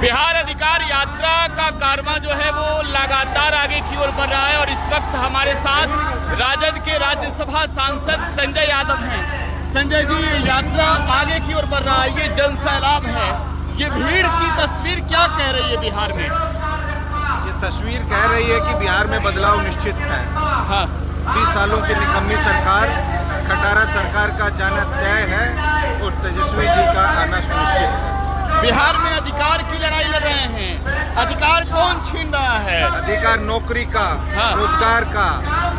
बिहार अधिकार यात्रा का कारवां जो है वो लगातार आगे की ओर बढ़ रहा है और इस वक्त हमारे साथ राजद के राज्यसभा सांसद संजय यादव हैं। संजय जी, ये यात्रा आगे की ओर बढ़ रहा है, ये जन सैलाब है, ये भीड़ की तस्वीर क्या कह रही है बिहार में? ये तस्वीर कह रही है कि बिहार में बदलाव निश्चित है। हाँ, 20 सालों की निकम्मी सरकार, खटारा सरकार का जाना तय है और तेजस्वी जी का आना सुनिश्चित है। बिहार में अधिकार की लड़ाई लड़ रहे हैं, अधिकार कौन छीन रहा है? अधिकार नौकरी का, हाँ। रोजगार का,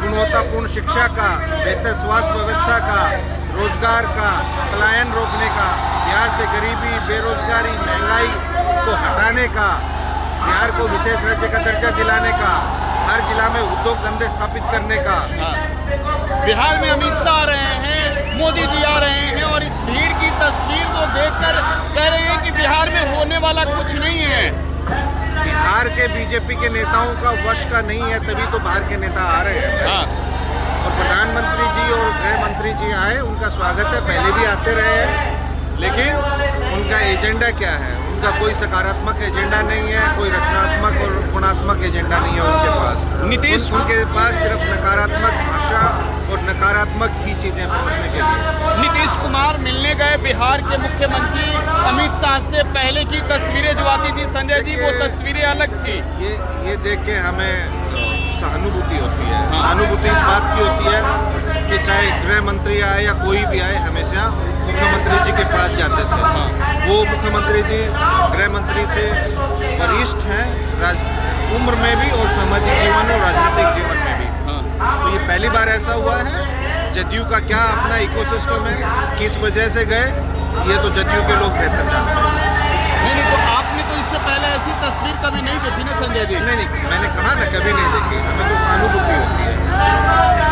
गुणवत्तापूर्ण शिक्षा का, बेहतर स्वास्थ्य व्यवस्था का, रोजगार का, पलायन रोकने का, बिहार से गरीबी, बेरोजगारी, महंगाई को हटाने का, बिहार को विशेष राज्य का दर्जा दिलाने का, हर जिला में उद्योग धंधे स्थापित करने का। बिहार में अमित शाह आ रहे हैं, मोदी जी आ रहे हैं और इस भीड़ की तस्वीर को देखकर कह रहे हैं कि बिहार में होने वाला कुछ नहीं है। बिहार के बीजेपी के नेताओं का वश का नहीं है, तभी तो बाहर के नेता आ रहे हैं। और प्रधानमंत्री जी और गृह मंत्री जी आए, उनका स्वागत है, पहले भी आते रहे हैं, लेकिन उनका एजेंडा क्या है? उनका कोई सकारात्मक एजेंडा नहीं है, कोई रचनात्मक और गुणात्मक एजेंडा नहीं है उनके पास। उनके पास सिर्फ नकारात्मक भाषा और नकारात्मक ही चीजें पहुंचने के लिए। नीतीश कुमार मिलने गए बिहार के मुख्यमंत्री अमित शाह से, पहले की तस्वीरें जो आती थी संजय जी, वो तस्वीरें अलग थी। ये देख के हमें सहानुभूति होती है। सहानुभूति इस बात की होती है कि चाहे गृह मंत्री आए या कोई भी आए, हमेशा मुख्यमंत्री जी के पास जाते थे। वो मुख्यमंत्री जी गृह मंत्री से वरिष्ठ हैं, उम्र में भी और सामाजिक जीवन और राजनीतिक जीवन में भी। तो ये पहली बार ऐसा हुआ है। जदयू का क्या अपना इकोसिस्टम है, किस वजह से गए, ये तो जदयू के लोग बेहतर जानते हैं। नहीं, तो आपने तो इससे पहले ऐसी तस्वीर कभी नहीं देखी ना संजय जी? नहीं, मैंने कहा ना, कभी नहीं देखी। हमें तो सहानुभूति होती है।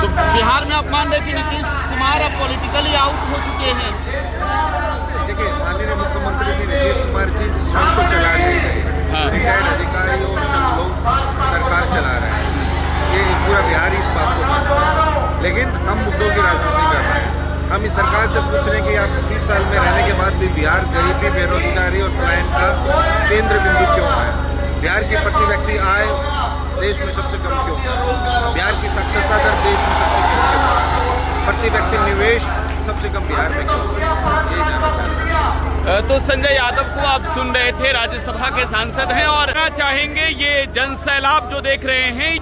तो बिहार में आप मान रहे कि नीतीश कुमार अब पॉलिटिकली आउट हो चुके हैं? देखिए, माननीय मुख्यमंत्री जी नीतीश कुमार जी स्वयं को चला नहीं रहे, रिटायर्ड अधिकारी और चंद लोग सरकार चला रहे हैं। ये पूरा बिहार इस बात को जानता है, लेकिन हम मुद्दों की राजनीति कर रहे हैं। हम इस सरकार से पूछ रहे हैं कि आप 20 साल में रहने के बाद भी बिहार गरीबी, बेरोजगारी और पलायन का केंद्र बिंदु क्यों है? बिहार की प्रति व्यक्ति आय देश में सबसे कम क्यों है? बिहार की साक्षरता दर देश में सबसे कम क्यों है? प्रति व्यक्ति निवेश सबसे कम बिहार में क्यों है? यही जानना चाहते हैं। तो संजय यादव को आप सुन रहे थे, राज्यसभा के सांसद हैं और चाहेंगे ये जन सैलाब जो देख रहे हैं,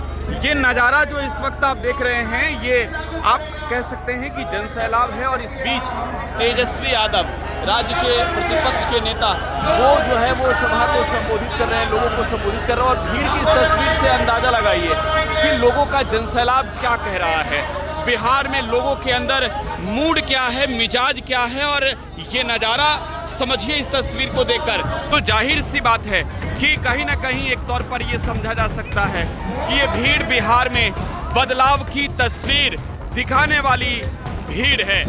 ये नज़ारा जो इस वक्त आप देख रहे हैं, ये आप कह सकते हैं कि जन सैलाब है। और इस बीच तेजस्वी यादव, राज्य के प्रतिपक्ष के नेता, वो जो है वो सभा को संबोधित कर रहे हैं, लोगों को संबोधित कर रहे हैं। और भीड़ की इस तस्वीर से अंदाज़ा लगाइए कि लोगों का जन सैलाब क्या कह रहा है, बिहार में लोगों के अंदर मूड क्या है, मिजाज क्या है। और ये नज़ारा समझिए इस तस्वीर को देखकर, तो जाहिर सी बात है कि कहीं ना कहीं एक तौर पर ये समझा जा सकता है कि ये भीड़ बिहार में बदलाव की तस्वीर दिखाने वाली भीड़ है।